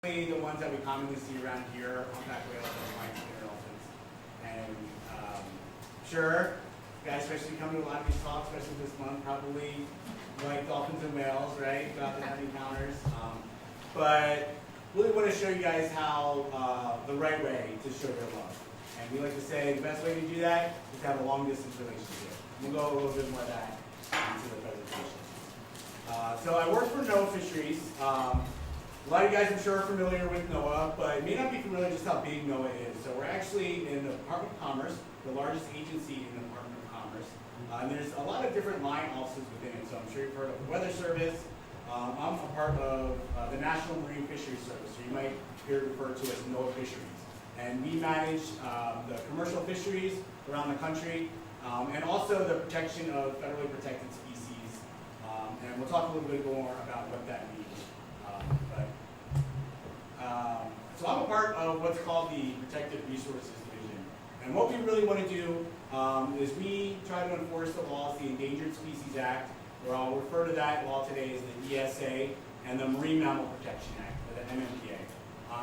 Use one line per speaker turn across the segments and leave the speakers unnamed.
The ones that we commonly see around here, humpback whales and white spinner dolphins. And sure, you guys, especially come to a lot of these talks, especially this month, probably like dolphins and whales, right? Go out to have encounters. But really want to show you guys how the right way to show their love. And we like to say the best way to do that is to have a long distance relationship. We'll go a little bit more of that into the presentation. So I work for NOAA Fisheries. A lot of you guys, I'm sure, are familiar with NOAA, but may not be familiar just how big NOAA is. So we're actually in the Department of Commerce, the largest agency in the Department of Commerce. And there's a lot of different line offices within it. So I'm sure you've heard of the Weather Service. I'm a part of the National Marine Fisheries Service, so you might hear it referred to as NOAA Fisheries. And we manage the commercial fisheries around the country, and also the protection of federally protected species. And we'll talk a little bit more about what that means. So I'm a part of what's called the Protected Resources Division. And what we really want to do is we try to enforce the laws, the Endangered Species Act, or I'll refer to that law today as the ESA, and the Marine Mammal Protection Act, or the MMPA.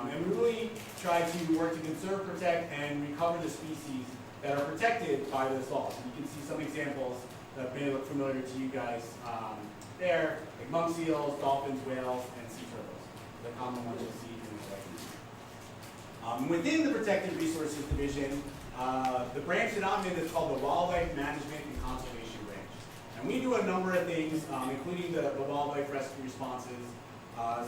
And we really try to work to conserve, protect, and recover the species that are protected by those laws. And you can see some examples that may look familiar to you guys there, like monk seals, dolphins, whales, and sea turtles, the common ones you'll see in the lake. Within the Protected Resources Division, the branch that I'm in is called the Wildlife Management and Conservation Branch. And we do a number of things, including the wildlife rescue responses.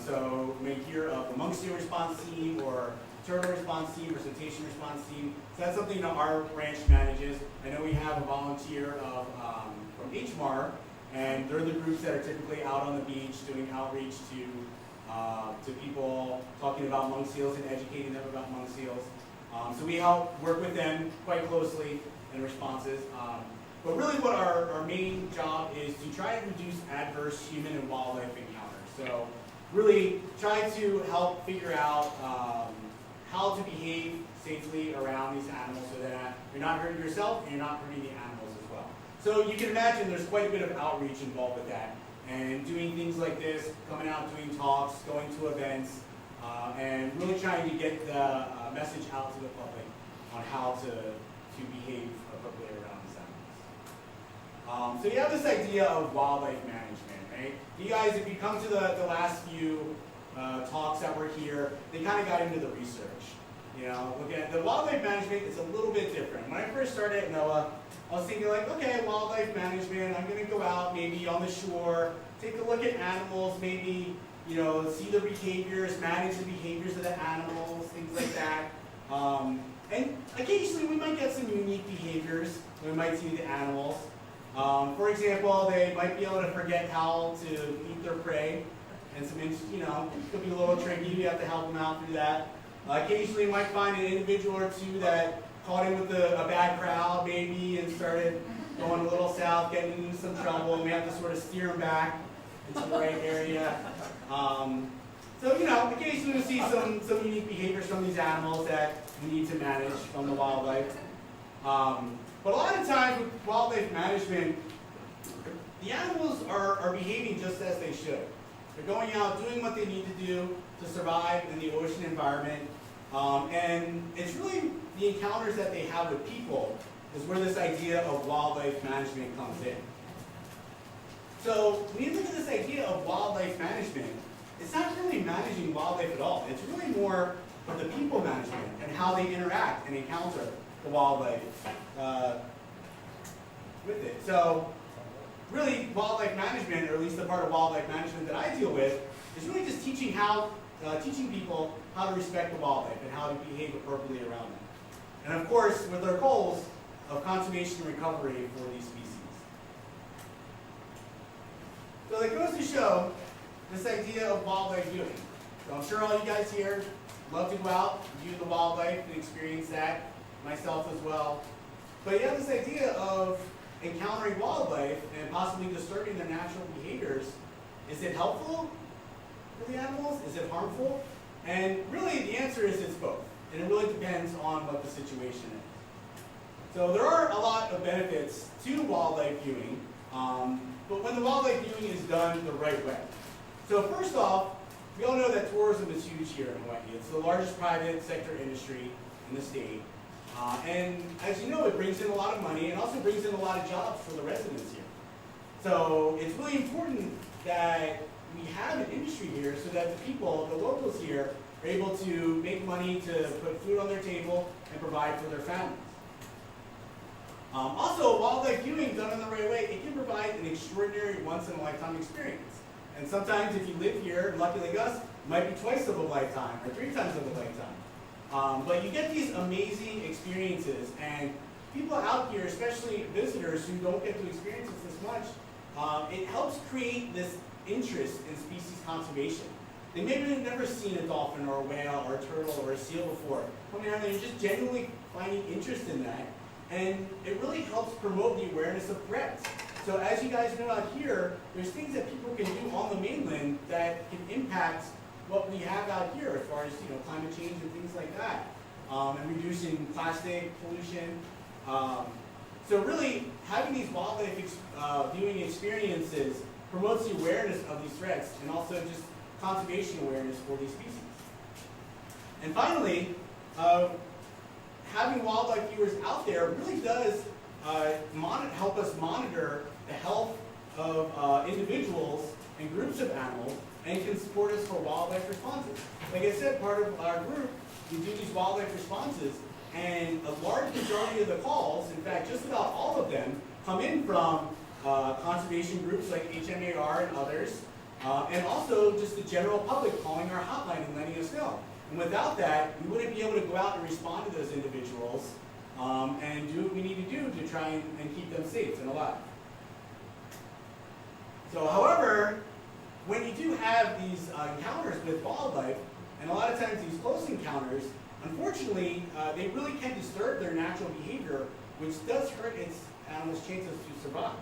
So you may hear of the monk seal response team, or turtle response team, or cetacean response team. So that's something that our branch manages. I know we have a volunteer from HMAR, and they're the groups that are typically out on the beach doing outreach to people, talking about monk seals and educating them about monk seals. So we help work with them quite closely in responses. But really what our main job is to try and reduce adverse human and wildlife encounters. So really try to help figure out how to behave safely around these animals so that you're not hurting yourself and you're not hurting the animals as well. So you can imagine there's quite a bit of outreach involved with that. And doing things like this, coming out, doing talks, going to events, and really trying to get the message out to the public on how to behave appropriately around these animals. So you have this idea of wildlife management, right? You guys, if you come to the last few talks that were here, they kind of got into the research. You know, look at the wildlife management is a little bit different. When I first started at NOAA, I was thinking like, okay, wildlife management, I'm going to go out maybe on the shore, take a look at animals, maybe, you know, see the behaviors, manage the behaviors of the animals, things like that. And occasionally we might get some unique behaviors. We might see the animals. For example, they might be able to forget how to eat their prey, and some, you know, it could be a little tricky. You have to help them out through that. Occasionally you might find an individual or two that caught in with a bad crowd maybe and started going a little south, getting into some trouble, and we have to sort of steer them back into the right area. So, you know, occasionally we see some unique behaviors from these animals that we need to manage from the wildlife. But a lot of times with wildlife management, the animals are behaving just as they should. They're going out, doing what they need to do to survive in the ocean environment. And it's really the encounters that they have with people is where this idea of wildlife management comes in. So when you look at this idea of wildlife management, it's not really managing wildlife at all. It's really more of the people management and how they interact and encounter the wildlife with it. So really wildlife management, or at least the part of wildlife management that I deal with, is really just teaching people how to respect the wildlife and how to behave appropriately around them. And of course, with our goals of conservation and recovery for these species. So it goes to show this idea of wildlife viewing. So I'm sure all you guys here love to go out, view the wildlife, and experience that, myself as well. But you have this idea of encountering wildlife and possibly disturbing their natural behaviors. Is it helpful for the animals? Is it harmful? And really the answer is it's both. And it really depends on what the situation is. So there are a lot of benefits to wildlife viewing, but when the wildlife viewing is done the right way. So first off, we all know that tourism is huge here in Hawaii. It's the largest private sector industry in the state. And as you know, it brings in a lot of money and also brings in a lot of jobs for the residents here. So it's really important that we have an industry here so that the people, the locals here, are able to make money to put food on their table and provide for their families. Also, wildlife viewing done in the right way, it can provide an extraordinary once-in-a-lifetime experience. And sometimes if you live here, lucky like us, it might be twice of a lifetime or 3 times of a lifetime. But you get these amazing experiences, and people out here, especially visitors who don't get to experience this as much, it helps create this interest in species conservation. They maybe have never seen a dolphin or a whale or a turtle or a seal before. Coming out there and just genuinely finding interest in that. And it really helps promote the awareness of threats. So as you guys know out here, there's things that people can do on the mainland that can impact what we have out here as far as climate change and things like that. And reducing plastic pollution. So really, having these wildlife viewing experiences promotes the awareness of these threats and also just conservation awareness for these species. And finally, having wildlife viewers out there really does help us monitor the health of individuals and groups of animals and can support us for wildlife responses. Like I said, part of our group, we do these wildlife responses, and a large majority of the calls, in fact just about all of them, come in from conservation groups like HMAR and others, and also just the general public calling our hotline and letting us know. And without that, we wouldn't be able to go out and respond to those individuals and do what we need to do to try and keep them safe and alive. So however, when you do have these encounters with wildlife, and a lot of times these close encounters, unfortunately, they really can disturb their natural behavior, which does hurt its animals' chances to survive.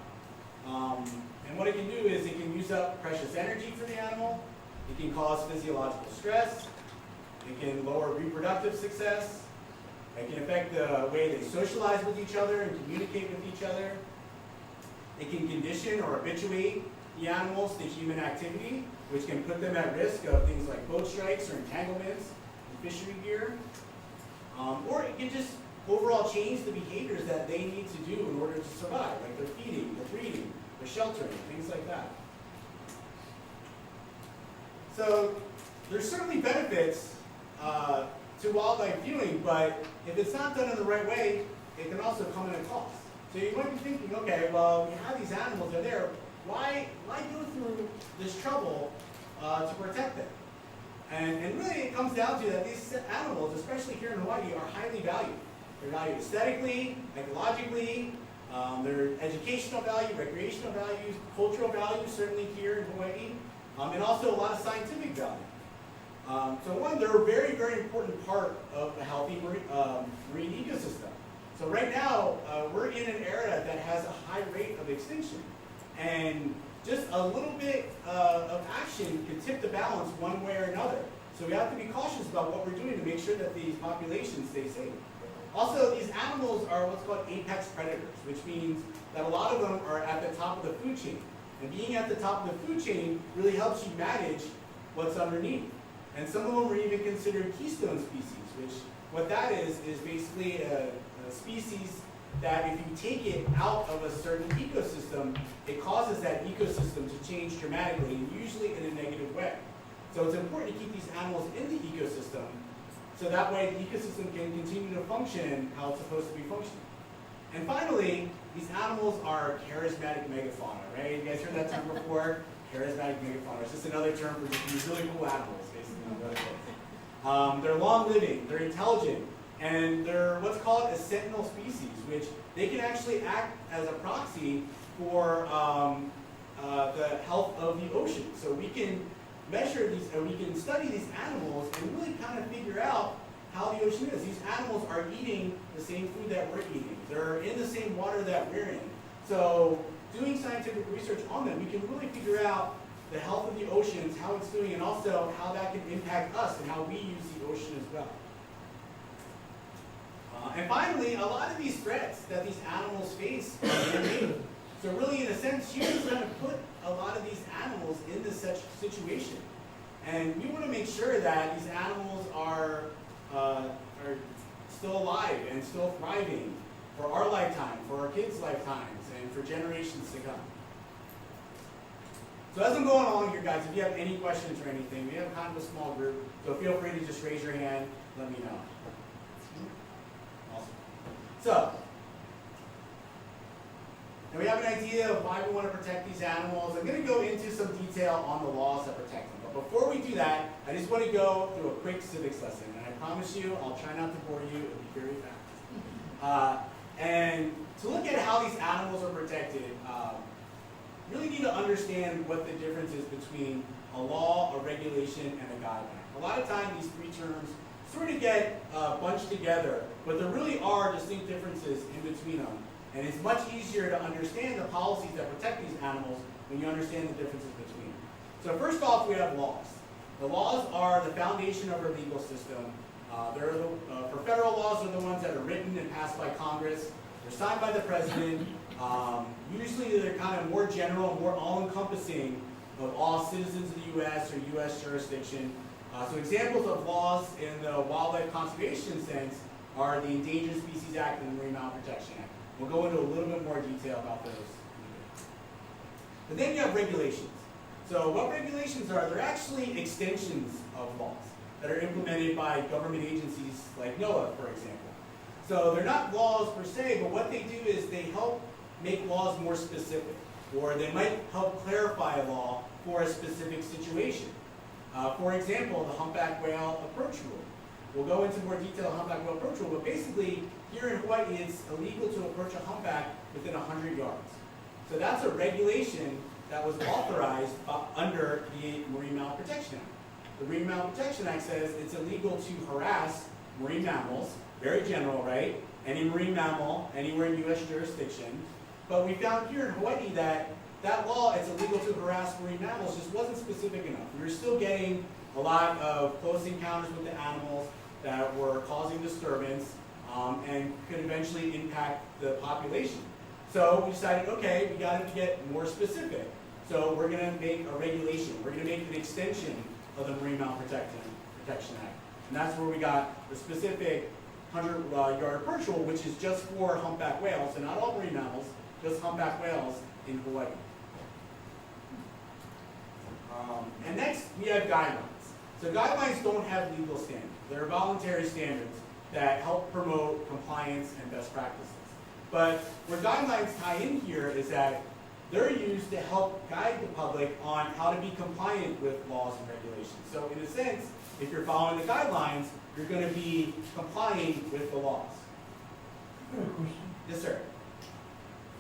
And what it can do is it can use up precious energy for the animal, it can cause physiological stress, it can lower reproductive success, it can affect the way they socialize with each other and communicate with each other, it can condition or habituate the animals to human activity, which can put them at risk of things like boat strikes or entanglements in fishery gear, or it can just overall change the behaviors that they need to do in order to survive, like their feeding, their breeding, their sheltering, things like that. So there's certainly benefits to wildlife viewing, but if it's not done in the right way, it can also come at a cost. So you might be thinking, okay, well, we have these animals, they're there, why go through this trouble to protect them? And really it comes down to that these animals, especially here in Hawaii, are highly valued. They're valued aesthetically, ecologically, their educational value, recreational values, cultural values, certainly here in Hawaii, and also a lot of scientific value. So one, they're a very, very important part of a healthy marine ecosystem. So right now, we're in an era that has a high rate of extinction. And just a little bit of action can tip the balance one way or another. So we have to be cautious about what we're doing to make sure that these populations stay safe. Also, these animals are what's called apex predators, which means that a lot of them are at the top of the food chain. And being at the top of the food chain really helps you manage what's underneath. And some of them are even considered keystone species, which what that is basically a species that if you take it out of a certain ecosystem, it causes that ecosystem to change dramatically, and usually in a negative way. So it's important to keep these animals in the ecosystem, so that way the ecosystem can continue to function how it's supposed to be functioning. And finally, these animals are charismatic megafauna, right? You guys heard that term before? Charismatic megafauna. It's just another term for just these really cool animals, basically. They're long-living, they're intelligent, and they're what's called a sentinel species, which they can actually act as a proxy for the health of the ocean. So we can measure these, or we can study these animals and really kind of figure out how the ocean is. These animals are eating the same food that we're eating. They're in the same water that we're in. So doing scientific research on them, we can really figure out the health of the oceans, how it's doing, and also how that can impact us and how we use the ocean as well. And finally, a lot of these threats that these animals face are man-made. So really, in a sense, humans kind of put a lot of these animals in this such situation. And we want to make sure that these animals are still alive and still thriving for our lifetime, for our kids' lifetimes, and for generations to come. So as I'm going along here, guys, if you have any questions or anything, we have kind of a small group, so feel free to just raise your hand, let me know. Awesome. So, now we have an idea of why we want to protect these animals. I'm going to go into some detail on the laws that protect them. But before we do that, I just want to go through a quick civics lesson. And I promise you, I'll try not to bore you. It'll be very fast. And to look at how these animals are protected, you really need to understand what the difference is between a law, a regulation, and a guideline. A lot of times these three terms sort of get bunched together, but there really are distinct differences in between them. And it's much easier to understand the policies that protect these animals when you understand the differences between them. So first off, we have laws. The laws are the foundation of our legal system. For federal laws, they're the ones that are written and passed by Congress. They're signed by the president. Usually they're kind of more general, more all-encompassing of all citizens of the U.S. or U.S. jurisdiction. So examples of laws in the wildlife conservation sense are the Endangered Species Act and the Marine Mammal Protection Act. We'll go into a little bit more detail about those. But then you have regulations. So what regulations are? They're actually extensions of laws that are implemented by government agencies like NOAA, for example. So they're not laws per se, but what they do is they help make laws more specific, or they might help clarify a law for a specific situation. For example, the humpback whale approach rule. We'll go into more detail on humpback whale approach rule, but basically, here in Hawaii, it's illegal to approach a humpback within 100 yards. So that's a regulation that was authorized under the Marine Mammal Protection Act. The Marine Mammal Protection Act says it's illegal to harass marine mammals, very general, right? Any marine mammal, anywhere in U.S. jurisdiction. But we found here in Hawaii that that law, it's illegal to harass marine mammals, just wasn't specific enough. We were still getting a lot of close encounters with the animals that were causing disturbance and could eventually impact the population. So we decided, okay, we got to get more specific. So we're going to make a regulation. We're going to make an extension of the Marine Mammal Protection Act. And that's where we got the specific 100-yard approach rule, which is just for humpback whales, so not all marine mammals, just humpback whales in Hawaii. And next, we have guidelines. So guidelines don't have legal standards. They're voluntary standards that help promote compliance and best practices. But where guidelines tie in here is that they're used to help guide the public on how to be compliant with laws and regulations. So in a sense, if you're following the guidelines, you're going to be complying with the laws.
I have a question.
Yes, sir.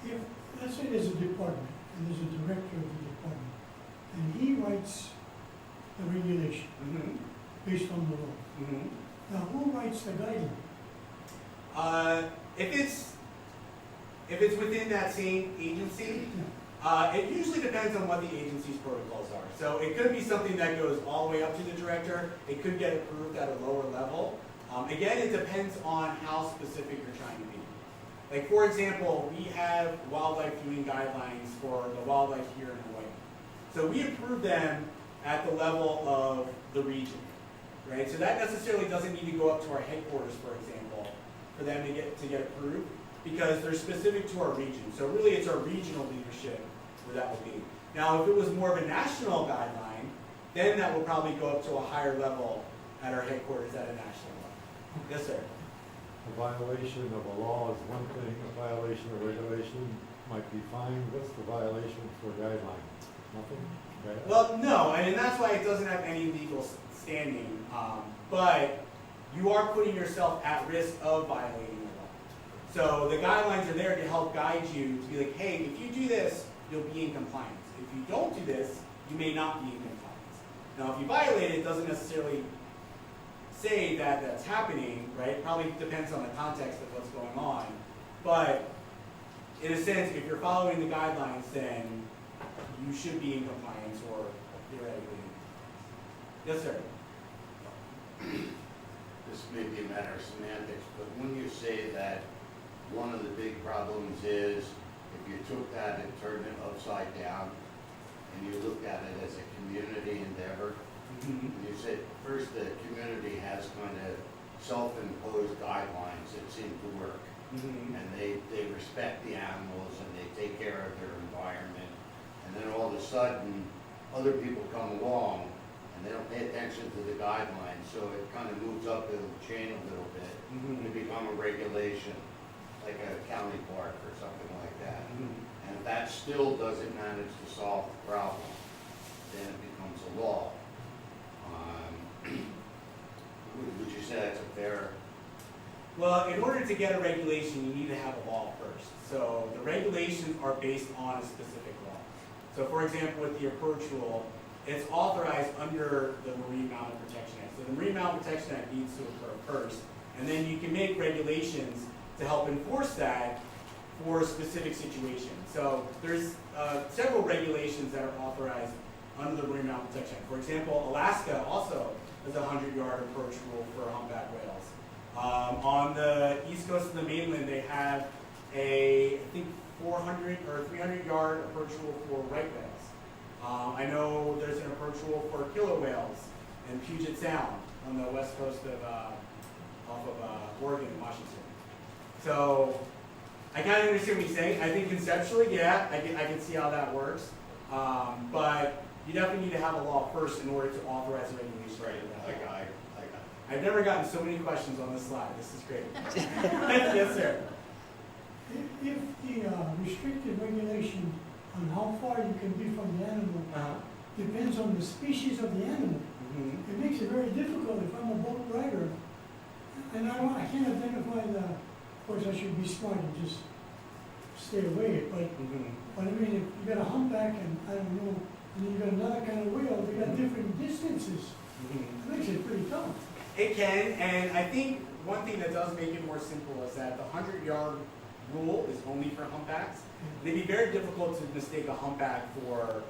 If, let's say there's a department, and there's a director of the department, and he writes the regulation based on the law. Now, who writes the guideline?
If it's within that same agency, it usually depends on what the agency's protocols are. So it could be something that goes all the way up to the director. It could get approved at a lower level. Again, it depends on how specific you're trying to be. Like, for example, we have wildlife viewing guidelines for the wildlife here in Hawaii. So we approve them at the level of the region, right? So that necessarily doesn't need to go up to our headquarters, for example, for them to get approved, because they're specific to our region. So really it's our regional leadership where that will be. Now, if it was more of a national guideline, then that will probably go up to a higher level at our headquarters at a national level. Yes, sir?
A violation of a law is one thing, a violation of regulation might be fine. What's the violation for a guideline? Nothing? Right?
Well, no, and that's why it doesn't have any legal standing. But you are putting yourself at risk of violating the law. So the guidelines are there to help guide you to be like, hey, if you do this, you'll be in compliance. If you don't do this, you may not be in compliance. Now, if you violate it, it doesn't necessarily say that that's happening, right? Probably depends on the context of what's going on. But in a sense, if you're following the guidelines, then you should be in compliance or theoretically. Yes, sir?
This may be a matter of semantics, but when you say that one of the big problems is if you took that and turned it upside down and you looked at it as a community endeavor,
Mhm.
You said first the community has kind of self-imposed guidelines that seem to work.
Mhm.
And they respect the animals and they take care of their environment. And then all of a sudden, other people come along and they don't pay attention to the guidelines, so it kind of moves up the chain a little bit
Mhm.
to become a regulation, like a county park or something like that.
Mhm.
And if that still doesn't manage to solve the problem, then it becomes a law. Would you say that's a fair?
Well, in order to get a regulation, you need to have a law first. So the regulations are based on a specific law. So for example, with the approach rule, it's authorized under the Marine Mammal Protection Act. So the Marine Mammal Protection Act needs to occur first, and then you can make regulations to help enforce that for specific situations. So there's several regulations that are authorized under the Marine Mammal Protection Act. For example, Alaska also has a 100-yard approach rule for humpback whales. On the east coast of the mainland, they have I think 400 or 300-yard approach rule for right whales. I know there's an approach rule for killer whales in Puget Sound on the west coast of off of Oregon and Washington. So I kind of understand what you're saying. I think conceptually, yeah, I can see how that works. But you definitely need to have a law first in order to authorize a regulation. I've never gotten so many questions on this slide. This is great. Yes, sir.
If the restricted regulation on how far you can be from the animal depends on the species of the animal, it makes it very difficult if I'm a boat rider and I can't identify of course I should be smart and just stay away, but I mean, if you got a humpback and I don't know, and you got another kind of whale, they got different distances. It makes it pretty tough.
It can, and I think one thing that does make it more simple is that the 100-yard rule is only for humpbacks. It'd be very difficult to mistake a humpback for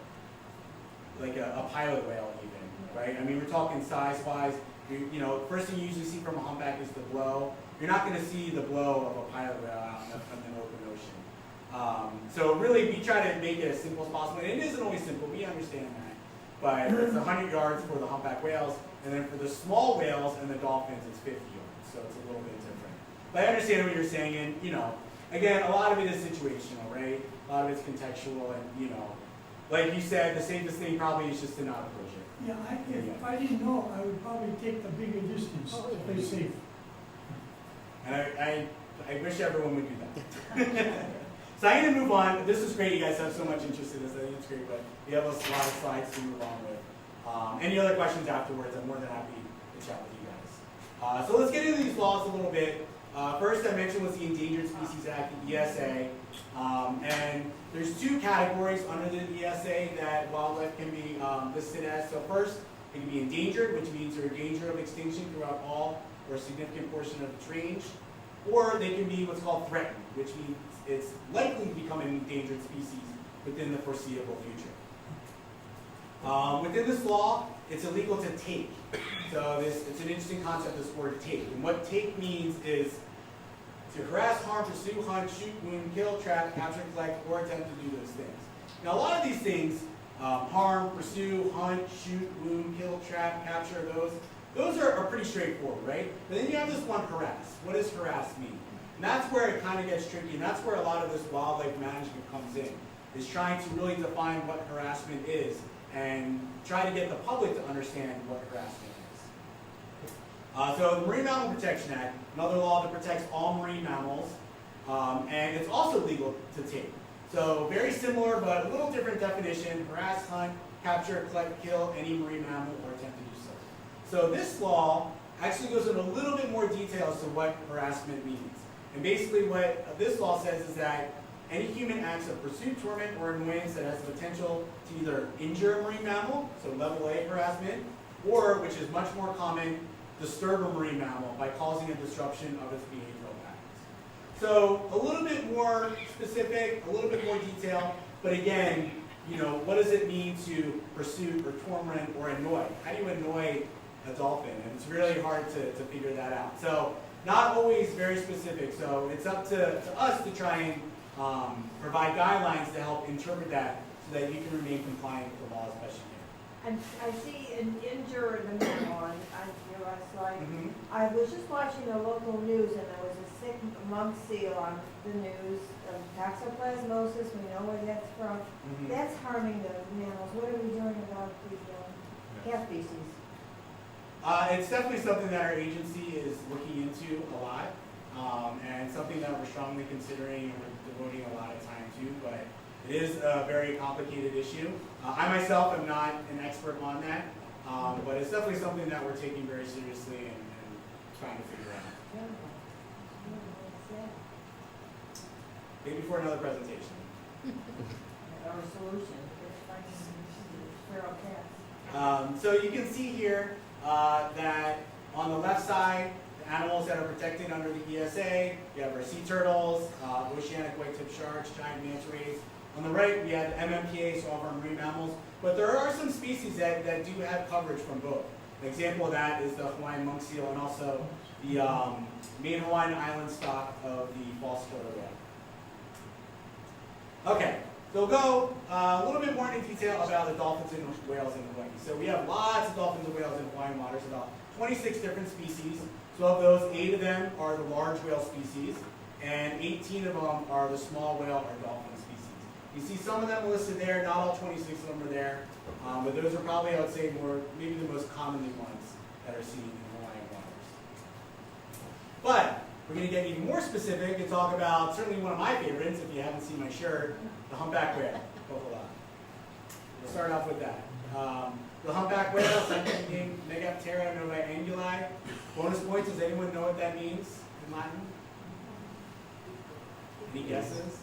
like a pilot whale even, right? I mean, we're talking size-wise. You know, first thing you usually see from a humpback is the blow. You're not going to see the blow of a pilot whale out in the open ocean. So really, we try to make it as simple as possible. And it isn't always simple, we understand that. But it's 100 yards for the humpback whales, and then for the small whales and the dolphins, it's 50 yards. So it's a little bit different. But I understand what you're saying, and you know, again, a lot of it is situational, right? A lot of it's contextual, and you know, like you said, the safest thing probably is just to not approach it.
Yeah, if I didn't know, I would probably take the bigger distance to play safe.
And I wish everyone would do that. So I'm going to move on. This is great. You guys have so much interest in this. I think it's great, but we have a lot of slides to move on with. Any other questions afterwards, I'm more than happy to chat with you guys. So let's get into these laws a little bit. First I mentioned was the Endangered Species Act, the ESA. And there's two categories under the ESA that wildlife can be listed as. So first, it can be endangered, which means they're in danger of extinction throughout all or a significant portion of its range. Or they can be what's called threatened, which means it's likely to become an endangered species within the foreseeable future. Within this law, it's illegal to take. So it's an interesting concept, this word take. And what take means is to harass, harm, pursue, hunt, shoot, wound, kill, trap, capture, collect, or attempt to do those things. Now a lot of these things, harm, pursue, hunt, shoot, wound, kill, trap, capture, those are pretty straightforward, right? But then you have this one, harass. What does harass mean? And that's where it kind of gets tricky, and that's where a lot of this wildlife management comes in, is trying to really define what harassment is and try to get the public to understand what harassment is. So the Marine Mammal Protection Act, another law that protects all marine mammals, and it's also legal to take. So very similar, but a little different definition: harass, hunt, capture, collect, kill any marine mammal or attempt to do so. So this law actually goes into a little bit more detail as to what harassment means. And basically what this law says is that any human acts of pursuit, torment, or annoyance that has the potential to either injure a marine mammal, so level A harassment, or, which is much more common, disturb a marine mammal by causing a disruption of its behavioral patterns. So a little bit more specific, a little bit more detail, but again, you know, what does it mean to pursue or torment or annoy? How do you annoy a dolphin? And it's really hard to figure that out. So not always very specific. So it's up to us to try and provide guidelines to help interpret that so that you can remain compliant with the law as best you
And I see an injured mammal on your slide.
Mhm.
I was just watching the local news and there was a sick monk seal on the news of toxoplasmosis. We know where that's from.
Mhm.
That's harming the mammals. What are we doing about the cat species?
It's definitely something that our agency is looking into a lot, and something that we're strongly considering and we're devoting a lot of time to, but it is a very complicated issue. I myself am not an expert on that, but it's definitely something that we're taking very seriously and trying to figure out. Maybe for another presentation.
Or a solution. Feral cats.
So you can see here that on the left side, the animals that are protected under the ESA, we have our sea turtles, oceanic white-tip sharks, giant manta rays. On the right, we have the MMPA, so all of our marine mammals. But there are some species that do have coverage from both. An example of that is the Hawaiian monk seal and also the main Hawaiian island stock of the false killer whale. Okay, so we'll go a little bit more into detail about the dolphins and whales in Hawaii. So we have lots of dolphins and whales in Hawaiian waters, about 26 different species. So of those, 8 of them are the large whale species, and 18 of them are the small whale or dolphin species. You see some of them listed there, not all 26 of them are there, but those are probably, I would say, maybe the most commonly ones that are seen in Hawaiian waters. But we're going to get even more specific and talk about certainly one of my favorites, if you haven't seen my shirt, the humpback whale. We'll start off with that. The humpback whale, scientific name Megaptera novaanguli. Bonus points, does anyone know what that means in Latin? Any guesses?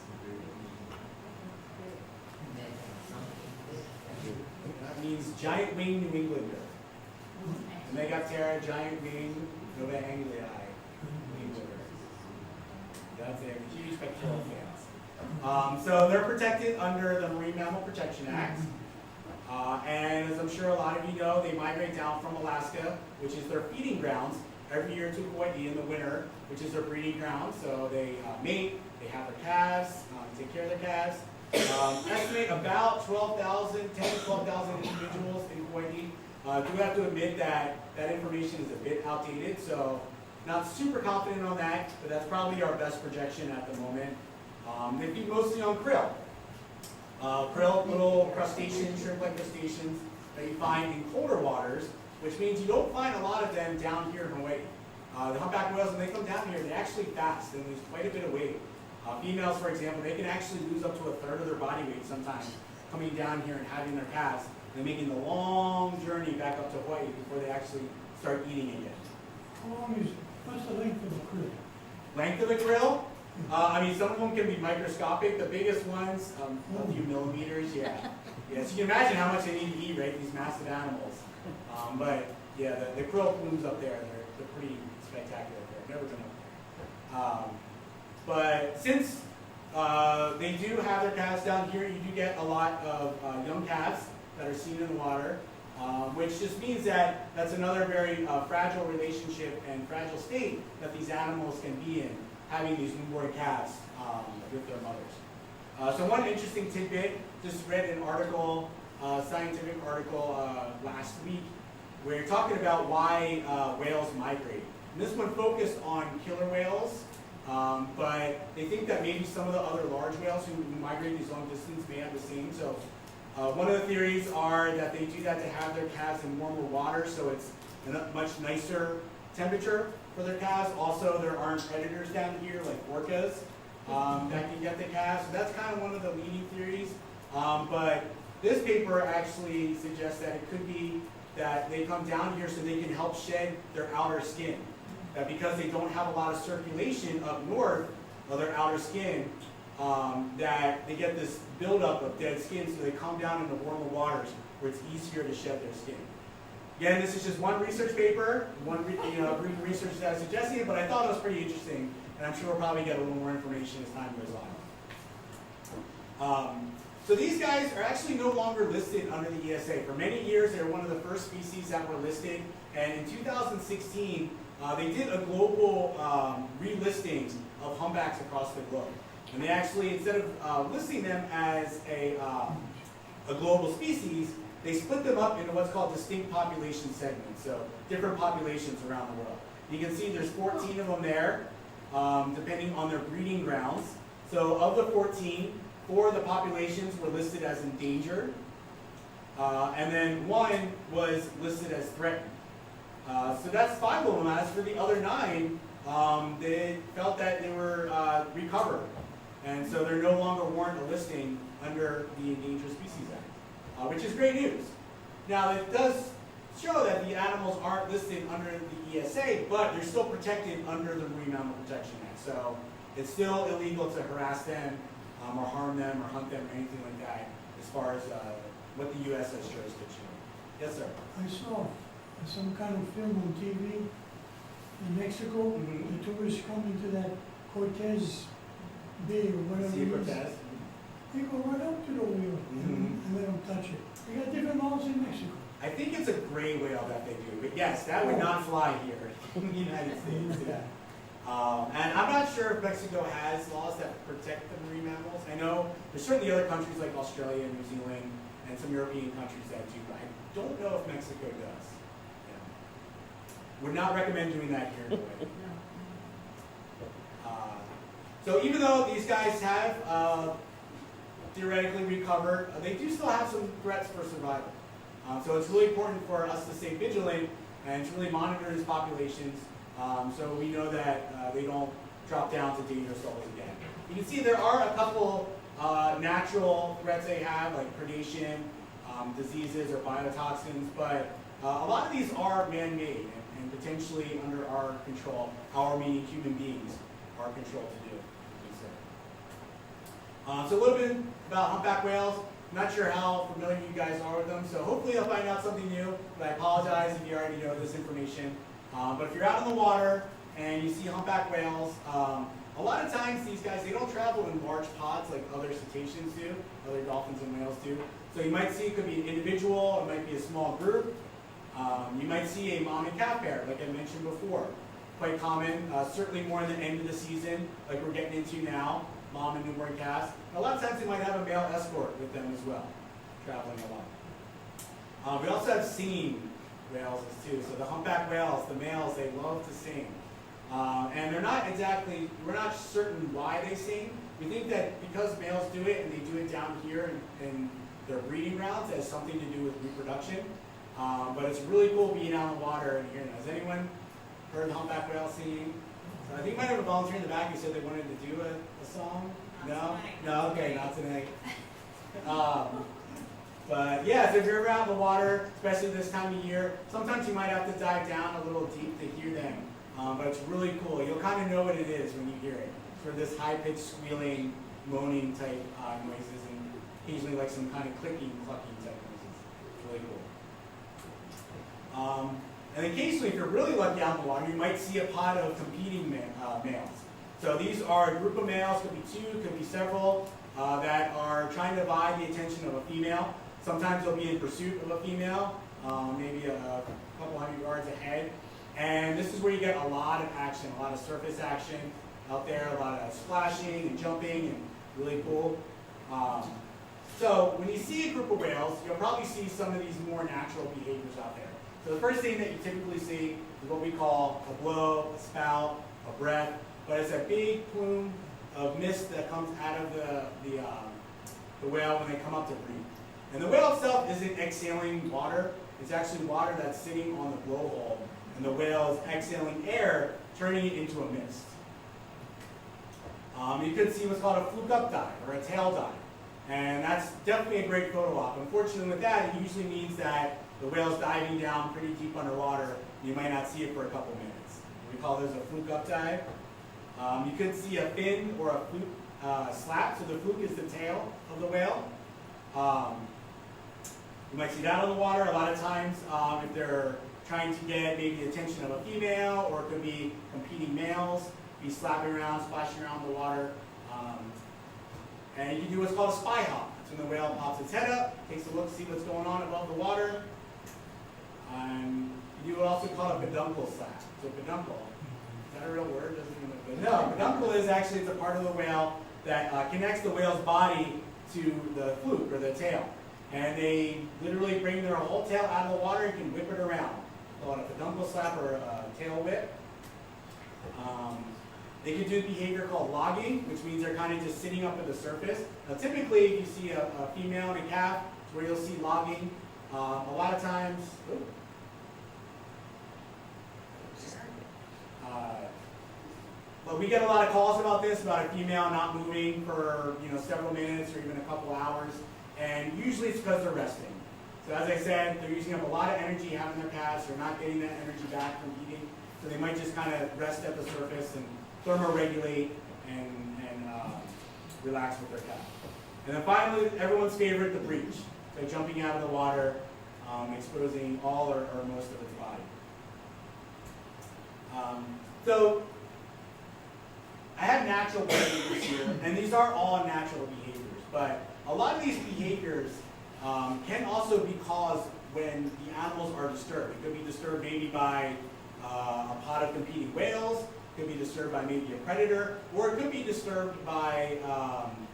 That means giant winged New Englander. Megaptera, giant winged novaanguli. That's a huge pectoral fins. So they're protected under the Marine Mammal Protection Act. And as I'm sure a lot of you know, they migrate down from Alaska, which is their feeding grounds, every year to Hawaii in the winter, which is their breeding ground. So they mate, they have their calves, take care of their calves. Estimate about 10 to 12,000 individuals in Hawaii. Do have to admit that that information is a bit outdated, so not super confident on that, but that's probably our best projection at the moment. They feed mostly on krill. Krill, little crustaceans, shrimp-like crustaceans that you find in colder waters, which means you don't find a lot of them down here in Hawaii. The humpback whales, when they come down here, they actually fast and lose quite a bit of weight. Females, for example, they can actually lose up to a third of their body weight sometimes coming down here and having their calves and making the long journey back up to Hawaii before they actually start eating again.
How long is, what's the length of the krill?
Length of the krill? I mean, some of them can be microscopic. The biggest ones, a few millimeters, yeah. Yeah, so you can imagine how much they need to eat, right, these massive animals. But yeah, the krill plumes up there, they're pretty spectacular up there. Never been up there. But since they do have their calves down here, you do get a lot of young calves that are seen in the water, which just means that that's another very fragile relationship and fragile state that these animals can be in, having these newborn calves with their mothers. So one interesting tidbit, just read an article, scientific article last week, where you're talking about why whales migrate. And this one focused on killer whales, but they think that maybe some of the other large whales who migrate these long distances may have the same. So one of the theories are that they do that to have their calves in warmer water, so it's a much nicer temperature for their calves. Also, there aren't predators down here like orcas that can get the calves. So that's kind of one of the leading theories. But this paper actually suggests that it could be that they come down here so they can help shed their outer skin. That because they don't have a lot of circulation up north of their outer skin, that they get this buildup of dead skin, so they come down into warmer waters where it's easier to shed their skin. Again, this is just one research paper, one research that is suggesting it, but I thought it was pretty interesting, and I'm sure we'll probably get a little more information as time goes on. So these guys are actually no longer listed under the ESA. For many years, they were one of the first species that were listed, and in 2016, they did a global relisting of humpbacks across the globe. And they actually, instead of listing them as a global species, they split them up into what's called distinct population segments, so different populations around the world. You can see there's 14 of them there, depending on their breeding grounds. So of the 14, 4 of the populations were listed as endangered, and then 1 was listed as threatened. So that's 5 of them. As for the other 9, they felt that they were recovered, and so they're no longer warrant a listing under the Endangered Species Act, which is great news. Now, it does show that the animals aren't listed under the ESA, but they're still protected under the Marine Mammal Protection Act. So it's still illegal to harass them or harm them or hunt them or anything like that as far as what the U.S. has jurisdiction. Yes, sir.
I saw some kind of film on TV in Mexico. The tourists come into that Cortez Bay or whatever
See
it is.
Cortez?
They go right up to the whale and let them touch it. They got different laws in Mexico.
I think it's a gray whale that they do, but yes, that would not fly here in the United States. Yeah. And I'm not sure if Mexico has laws that protect the marine mammals. I know there's certainly other countries like Australia, New Zealand, and some European countries that do, but I don't know if Mexico does. Yeah. Would not recommend doing that here in Hawaii. So even though these guys have theoretically recovered, they do still have some threats for survival. So it's really important for us to stay vigilant and to really monitor these populations so we know that they don't drop down to dangerous levels again. You can see there are a couple natural threats they have, like predation, diseases, or biotoxins, but a lot of these are man-made and potentially under our control, our meaning human beings, our control to do. So a little bit about humpback whales. I'm not sure how familiar you guys are with them, so hopefully you'll find out something new, but I apologize if you already know this information. But if you're out in the water and you see humpback whales, a lot of times these guys, they don't travel in large pods like other cetaceans do, other dolphins and whales do. So you might see it could be an individual, it might be a small group. You might see a mom and calf pair, like I mentioned before. Quite common, certainly more in the end of the season, like we're getting into now. Mom and newborn calves. And a lot of times they might have a male escort with them as well, traveling along. We also have singing whales too. So the humpback whales, the males, they love to sing. And we're not certain why they sing. We think that because males do it and they do it down here in their breeding grounds, it has something to do with reproduction. But it's really cool being out in the water and hearing that. Has anyone heard the humpback whale singing? I think we might have a volunteer in the back who said they wanted to do a song. No? No? Okay, not tonight. But yeah, so if you're ever out in the water, especially this time of year, sometimes you might have to dive down a little deep to hear them. But it's really cool. You'll kind of know what it is when you hear it. Sort of this high-pitched, squealing, moaning type noises, and occasionally like some kind of clicking, clucking type noises. It's really cool. And occasionally, if you're really lucky out in the water, you might see a pod of competing males. So these are a group of males, could be 2, could be several, that are trying to vie the attention of a female. Sometimes they'll be in pursuit of a female, maybe a couple hundred yards ahead. And this is where you get a lot of action, a lot of surface action out there, a lot of splashing and jumping, and really cool. So when you see a group of whales, you'll probably see some of these more natural behaviors out there. So the first thing that you typically see is what we call a blow, a spout, a breath, but it's a big plume of mist that comes out of the whale when they come up to breathe. And the whale itself isn't exhaling water, it's actually water that's sitting on the blowhole, and the whale is exhaling air, turning it into a mist. You could see what's called a fluke up dive, or a tail dive, and that's definitely a great photo op. Unfortunately with that, it usually means that the whale's diving down pretty deep underwater. You might not see it for a couple minutes. We call this a fluke up dive. You could see a fin or a fluke slap. So the fluke is the tail of the whale. You might see that on the water. A lot of times, if they're trying to get maybe the attention of a female, or it could be competing males, be slapping around, splashing around the water. And you can do what's called a spy hop. That's when the whale pops its head up, takes a look to see what's going on above the water. You would also call it a peduncle slap. So peduncle, is that a real word? Doesn't even look good. No, peduncle is actually, it's a part of the whale that connects the whale's body to the fluke or the tail. And they literally bring their whole tail out of the water and can whip it around. Call it a peduncle slap or a tail whip. They can do a behavior called logging, which means they're kind of just sitting up at the surface. Now typically, if you see a female and a calf, it's where you'll see logging. A lot of times, but we get a lot of calls about this, about a female not moving for several minutes or even a couple hours, and usually it's because they're resting. So as I said, they're using up a lot of energy having their calves. They're not getting that energy back from eating, so they might just kind of rest at the surface and thermoregulate and relax with their calf. And then finally, everyone's favorite, the breach. So jumping out of the water, exposing all or most of its body. So I have natural behaviors here, and these are all natural behaviors, but a lot of these behaviors can also be caused when the animals are disturbed. It could be disturbed maybe by a pod of competing whales, it could be disturbed by maybe a predator, or it could be disturbed by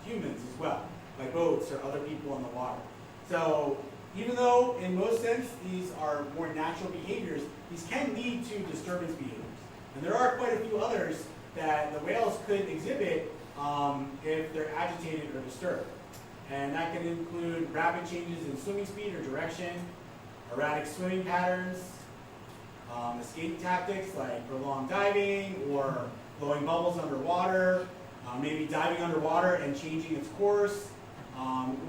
humans as well, by boats or other people in the water. So even though in most sense these are more natural behaviors, these can lead to disturbance behaviors. And there are quite a few others that the whales could exhibit if they're agitated or disturbed. And that can include rapid changes in swimming speed or direction, erratic swimming patterns, escape tactics like prolonged diving or blowing bubbles underwater, maybe diving underwater and changing its course,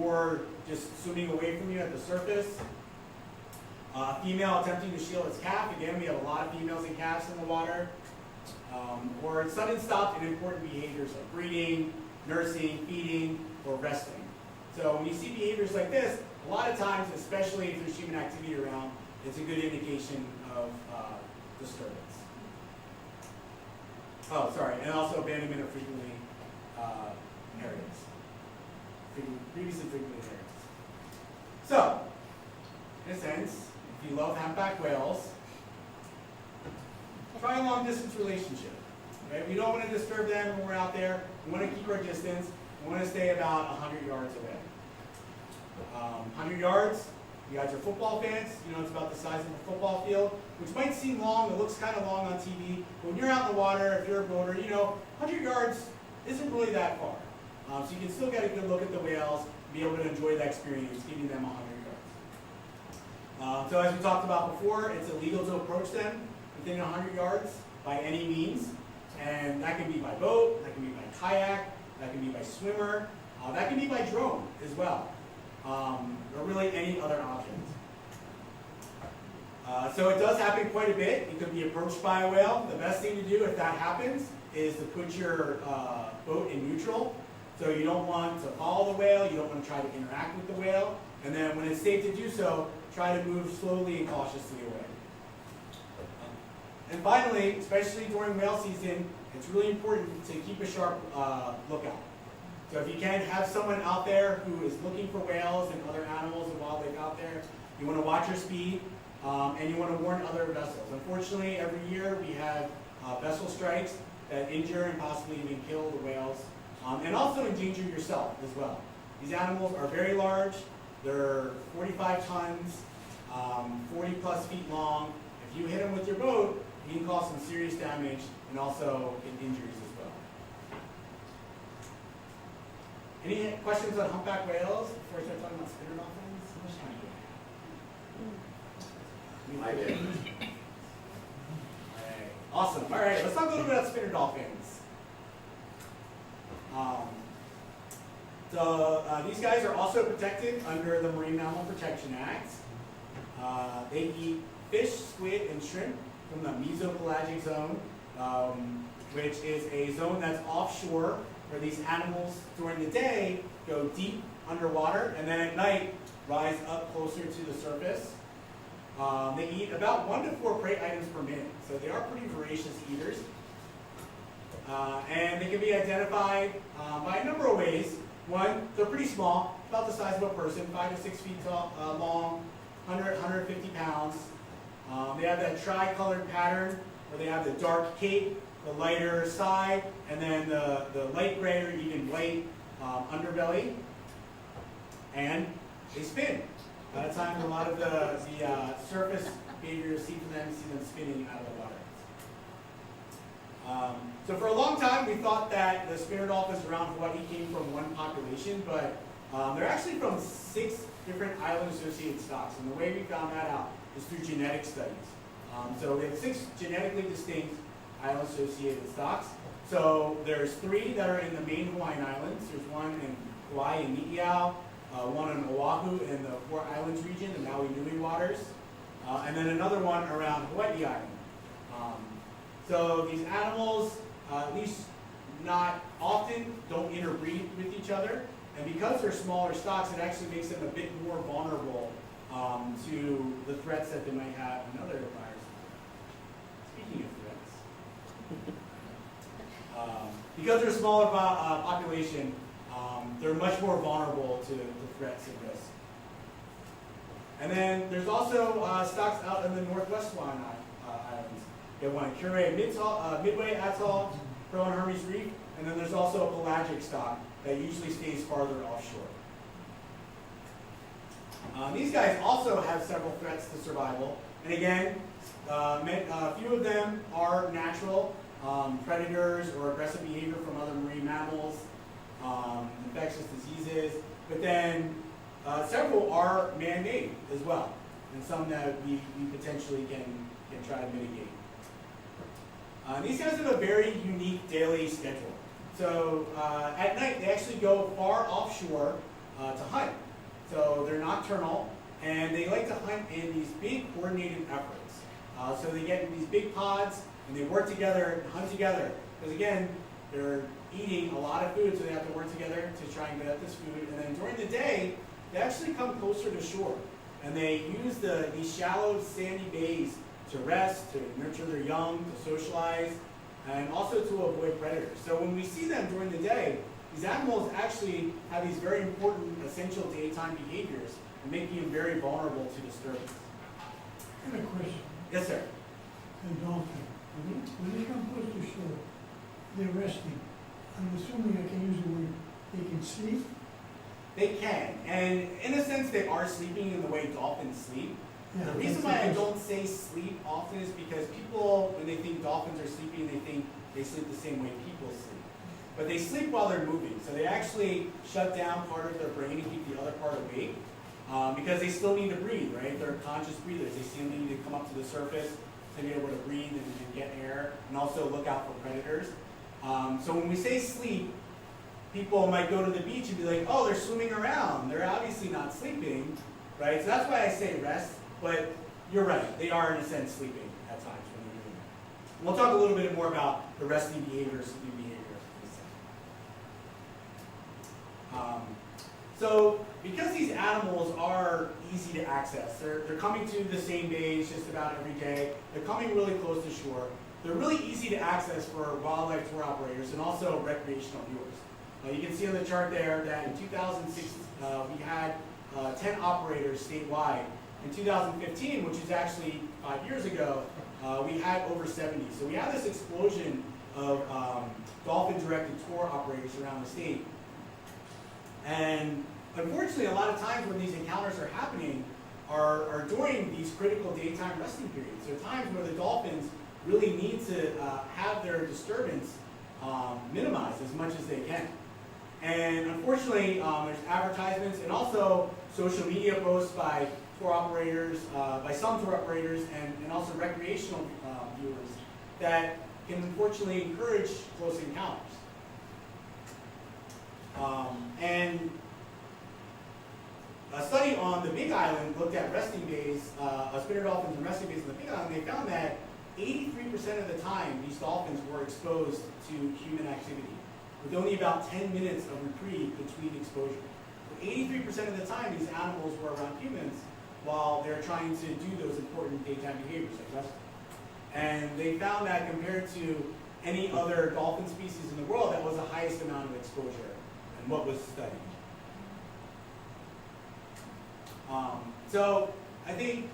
or just swimming away from you at the surface. Female attempting to shield its calf. Again, we have a lot of females and calves in the water. Or sudden stop in important behaviors like breeding, nursing, feeding, or resting. So when you see behaviors like this, a lot of times, especially if there's human activity around, it's a good indication of disturbance. Oh, sorry, and also abandonment of frequently areas. Previously frequently areas. So, in a sense, if you love humpback whales, try a long distance relationship. Right? We don't want to disturb them when we're out there. We want to keep our distance. We want to stay about 100 yards away. 100 yards, you guys are football fans, it's about the size of a football field, which might seem long, it looks kind of long on TV, but when you're out in the water, if you're a boater, 100 yards isn't really that far. So you can still get a good look at the whales, be able to enjoy that experience, giving them 100 yards. So as we talked about before, it's illegal to approach them within 100 yards by any means, and that can be by boat, that can be by kayak, that can be by swimmer, that can be by drone as well. Or really any other options. So it does happen quite a bit. You could be approached by a whale. The best thing to do if that happens is to put your boat in neutral. So you don't want to follow the whale, you don't want to try to interact with the whale, and then when it's safe to do so, try to move slowly and cautiously away. And finally, especially during whale season, it's really important to keep a sharp lookout. So if you can have someone out there who is looking for whales and other animals and wildlife out there, you want to watch your speed, and you want to warn other vessels. Unfortunately, every year we have vessel strikes that injure and possibly even kill the whales, and also endanger yourself as well. These animals are very large. They're 45 tons, 40 plus feet long. If you hit them with your boat, you can cause some serious damage and also injuries as well. Any questions on humpback whales before I start talking about spinner dolphins? How much time do you have?
I did.
Alright, awesome. All right, let's talk a little bit about spinner dolphins. These guys are also protected under the Marine Mammal Protection Act. They eat fish, squid, and shrimp from the mesopelagic zone, which is a zone that's offshore where these animals during the day go deep underwater and then at night rise up closer to the surface. They eat about 1 to 4 prey items per minute, so they are pretty voracious eaters. And they can be identified by a number of ways. One, they're pretty small, about the size of a person, 5 to 6 feet tall, long, 100, 150 pounds. They have that tri-colored pattern where they have the dark cape, the lighter side, and then the light gray or even white underbelly. And they spin. A lot of times, a lot of the surface behavior you see from them, you see them spinning out of the water. So for a long time, we thought that the spinner dolphins around Hawaii came from one population, but they're actually from 6 different island-associated stocks. And the way we found that out is through genetic studies. So we have 6 genetically distinct island-associated stocks. So there's 3 that are in the main Hawaiian Islands. There's one in Hawaii and Ni'iau, one in Oahu in the 4 Islands region, the Maui Nui waters, and then another one around Hawaii Island. So these animals, at least not often, don't interbreed with each other. And because they're smaller stocks, it actually makes them a bit more vulnerable to the threats that they might have in other environments. Speaking of threats, because they're a smaller population, they're much more vulnerable to threats and risks. And then there's also stocks out in the northwest Hawaiian Islands. You have one in Kure Midway Atoll, Pearl and Hermes Reef, and then there's also a pelagic stock that usually stays farther offshore. These guys also have several threats to survival, and again, a few of them are natural, predators or aggressive behavior from other marine mammals, infectious diseases, but then several are man-made as well, and some that we potentially can try to mitigate. These guys have a very unique daily schedule. So at night, they actually go far offshore to hunt. So they're nocturnal, and they like to hunt in these big coordinated efforts. So they get in these big pods, and they work together and hunt together. Because again, they're eating a lot of food, so they have to work together to try and get at this food. And then during the day, they actually come closer to shore. And they use these shallow, sandy bays to rest, to nurture their young, to socialize, and also to avoid predators. So when we see them during the day, these animals actually have these very important, essential daytime behaviors, and making them very vulnerable to disturbance.
I have a question.
Yes, sir.
The dolphin, when they come close to shore, they're resting. I'm assuming I can use the word, they can sleep?
They can, and in a sense they are sleeping in the way dolphins sleep.
Yeah,
The reason why I don't say sleep often is because people, when they think dolphins are sleeping, they think they sleep the same way people sleep. But they sleep while they're moving, so they actually shut down part of their brain and keep the other part awake, because they still need to breathe, right? They're conscious breathers. They still need to come up to the surface to be able to breathe and get air, and also look out for predators. So when we say sleep, people might go to the beach and be like, oh, they're swimming around. They're obviously not sleeping, right? So that's why I say rest, but you're right. They are, in a sense, sleeping at times when they're doing that. And we'll talk a little bit more about the resting behavior, sleeping behavior. So because these animals are easy to access, they're coming to the same bays just about every day. They're coming really close to shore. They're really easy to access for wildlife tour operators and also recreational viewers. You can see on the chart there that in 2006, we had 10 operators statewide. In 2015, which is actually 5 years ago, we had over 70. So we have this explosion of dolphin-directed tour operators around the state. And unfortunately, a lot of times when these encounters are happening are during these critical daytime resting periods. There are times where the dolphins really need to have their disturbance minimized as much as they can. And unfortunately, there's advertisements and also social media posts by tour operators, by some tour operators, and also recreational viewers that can unfortunately encourage close encounters. And a study on the Big Island looked at resting bays, spinner dolphins and resting bays on the Big Island. They found that 83% of the time these dolphins were exposed to human activity, with only about 10 minutes of reprieve between exposure. 83% of the time these animals were around humans while they're trying to do those important daytime behaviors like resting. And they found that compared to any other dolphin species in the world, that was the highest amount of exposure and what was studied. So I think,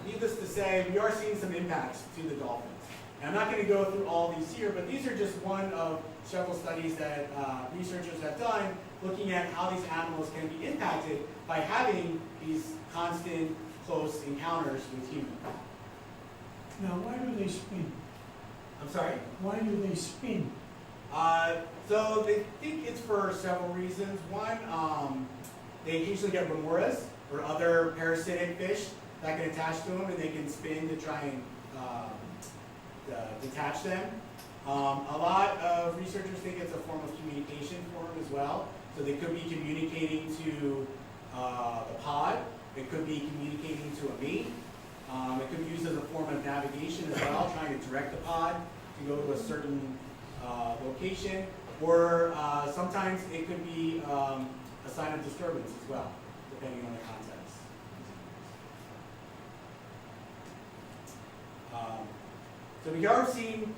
needless to say, we are seeing some impacts to the dolphins. And I'm not going to go through all these here, but these are just one of several studies that researchers have done looking at how these animals can be impacted by having these constant, close encounters with humans.
Now, why do they spin?
I'm sorry?
Why do they spin?
So they think it's for several reasons. One, they occasionally get remoras or other parasitic fish that can attach to them, and they can spin to try and detach them. A lot of researchers think it's a form of communication for them as well. So they could be communicating to the pod. It could be communicating to a mate. It could be used as a form of navigation as well, trying to direct the pod to go to a certain location. Or sometimes it could be a sign of disturbance as well, depending on the context. So we are seeing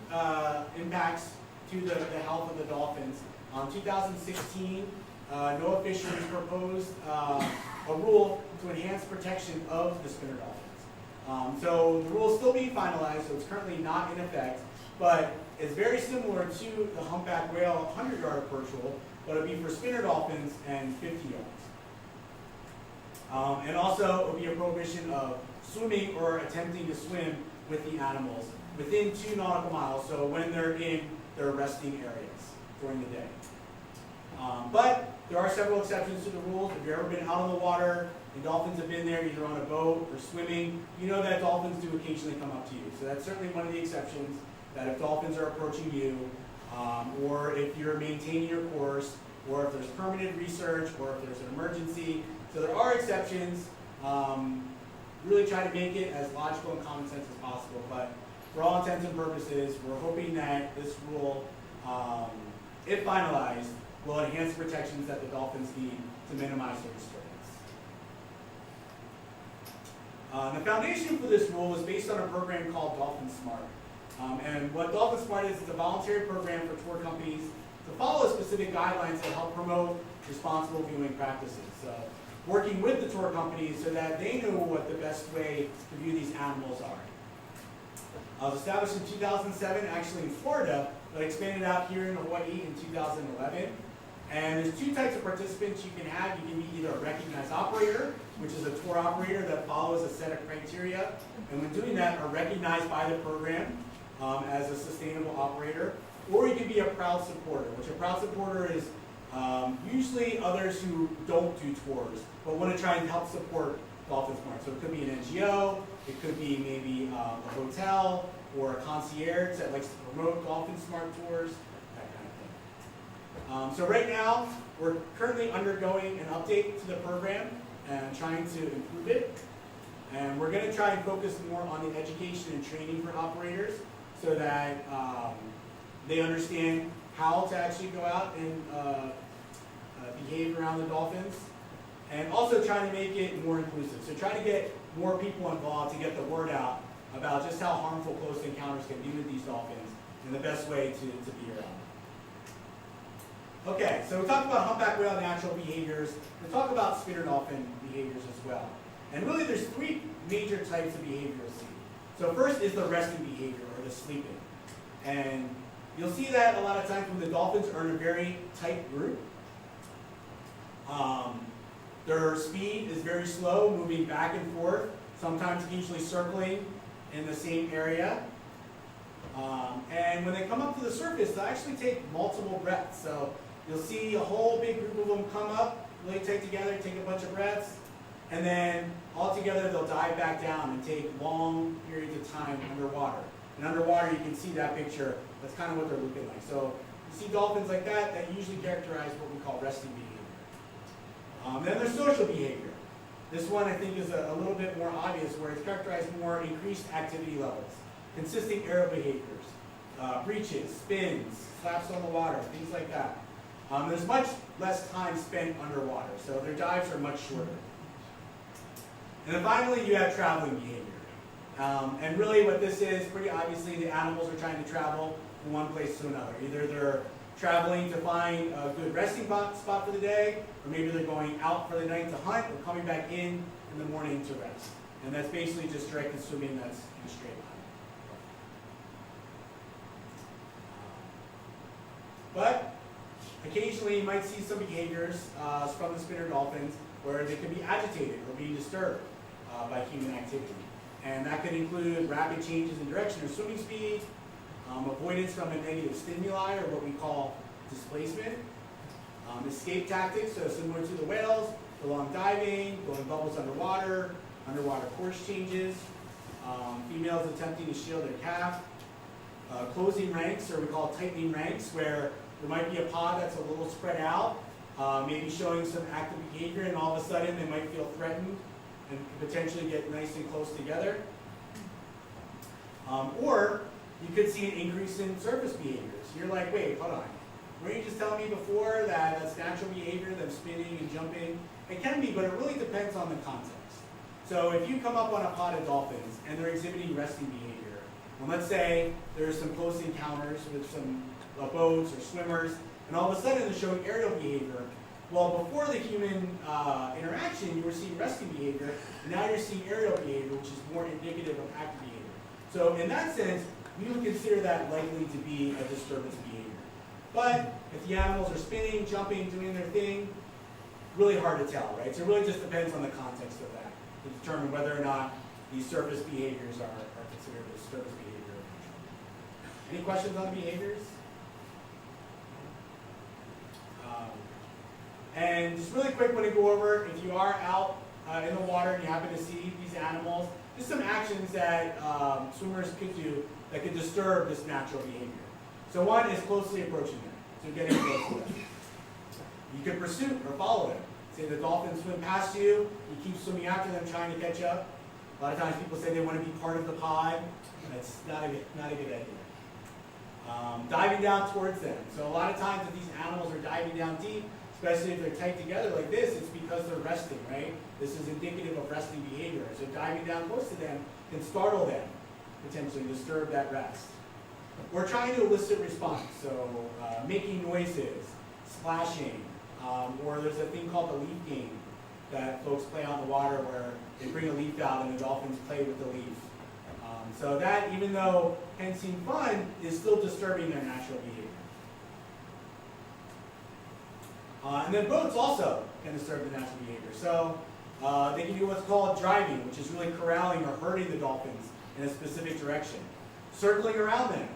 impacts to the health of the dolphins. In 2016, NOAA Fisheries proposed a rule to enhance protection of the spinner dolphins. So the rule is still being finalized, so it's currently not in effect, but it's very similar to the humpback whale 100-yard approach rule, but it would be for spinner dolphins and 50 yards. And also, it would be a prohibition of swimming or attempting to swim with the animals within 2 nautical miles, so when they're in their resting areas during the day. But there are several exceptions to the rules. If you've ever been out on the water and dolphins have been there either on a boat or swimming, you know that dolphins do occasionally come up to you. So that's certainly one of the exceptions, that if dolphins are approaching you, or if you're maintaining your course, or if there's permanent research, or if there's an emergency. So there are exceptions. Really try to make it as logical and common sense as possible, but for all intents and purposes, we're hoping that this rule, if finalized, will enhance the protections that the dolphins need to minimize their disturbance. The foundation for this rule is based on a program called Dolphin Smart. And what Dolphin Smart is a voluntary program for tour companies to follow specific guidelines that help promote responsible viewing practices. Working with the tour companies so that they know what the best way to view these animals are. It was established in 2007, actually in Florida, but expanded out here in Hawaii in 2011. And there's 2 types of participants you can have. You can be either a recognized operator, which is a tour operator that follows a set of criteria, and when doing that are recognized by the program as a sustainable operator. Or you can be a proud supporter, which a proud supporter is usually others who don't do tours, but want to try and help support Dolphin Smart. So it could be an NGO, it could be maybe a hotel or a concierge that likes to promote Dolphin Smart tours, that kind of thing. So right now, we're currently undergoing an update to the program and trying to improve it. And we're going to try and focus more on the education and training for operators so that they understand how to actually go out and behave around the dolphins, and also trying to make it more inclusive. So try to get more people involved to get the word out about just how harmful close encounters can be with these dolphins and the best way to be around them. Okay, so we talked about humpback whale natural behaviors. We'll talk about spinner dolphin behaviors as well. And really there's 3 major types of behavior you'll see. So first is the resting behavior, or the sleeping. And you'll see that a lot of times when the dolphins are in a very tight group. Their speed is very slow, moving back and forth, sometimes occasionally circling in the same area. And when they come up to the surface, they'll actually take multiple breaths. So you'll see a whole big group of them come up, really tight together, take a bunch of breaths, and then all together they'll dive back down and take long periods of time underwater. And underwater you can see that picture, that's kind of what they're looking like. So you see dolphins like that, that usually characterize what we call resting behavior. Then there's social behavior. This one I think is a little bit more obvious, where it's characterized more increased activity levels, consistent aero behaviors, breaches, spins, slaps on the water, things like that. There's much less time spent underwater, so their dives are much shorter. And then finally you have traveling behavior. And really what this is, pretty obviously the animals are trying to travel from one place to another. Either they're traveling to find a good resting spot for the day, or maybe they're going out for the night to hunt, or coming back in the morning to rest. And that's basically just directed swimming that's in a straight But occasionally you might see some behaviors from the spinner dolphins where they can be agitated or being disturbed by human activity. And that could include rapid changes in direction or swimming speed, avoidance from a negative stimuli or what we call displacement, escape tactics, so similar to the whales, prolonged diving, blowing bubbles underwater, underwater course changes, females attempting to shield their calf, closing ranks, or we call tightening ranks, where there might be a pod that's a little spread out, maybe showing some active behavior, and all of a sudden they might feel threatened and potentially get nice and close together. Or you could see an increase in surface behaviors. You're like, wait, hold on. Weren't you just telling me before that that's natural behavior, them spinning and jumping? It can be, but it really depends on the context. So if you come up on a pod of dolphins and they're exhibiting resting behavior, and let's say there's some close encounters with some boats or swimmers, and all of a sudden they're showing aerial behavior. Well, before the human interaction, you were seeing resting behavior, and now you're seeing aerial behavior, which is more indicative of active behavior. So in that sense, we would consider that likely to be a disturbance behavior. But if the animals are spinning, jumping, doing their thing, really hard to tell, right? So it really just depends on the context of that to determine whether or not these surface behaviors are considered a disturbance behavior. Any questions on the behaviors? And just really quick, want to go over, if you are out in the water and you happen to see these animals, just some actions that swimmers could do that could disturb this natural behavior. So one is closely approaching them, so getting close to them. You could pursue or follow them. Say the dolphins swim past you, you keep swimming after them, trying to catch up. A lot of times people say they want to be part of the pod. That's not a good idea. Diving down towards them. So a lot of times if these animals are diving down deep, especially if they're tight together like this, it's because they're resting, right? This is indicative of resting behavior. So diving down close to them can startle them, potentially disturb that rest. We're trying to elicit response, so making noises, splashing, or there's a thing called the leaf game that folks play out in the water where they bring a leaf out and the dolphins play with the leaf. So that, even though can seem fun, is still disturbing their natural behavior. And then boats also can disturb the natural behavior. So they can do what's called driving, which is really corralling or herding the dolphins in a specific direction. Circling around them.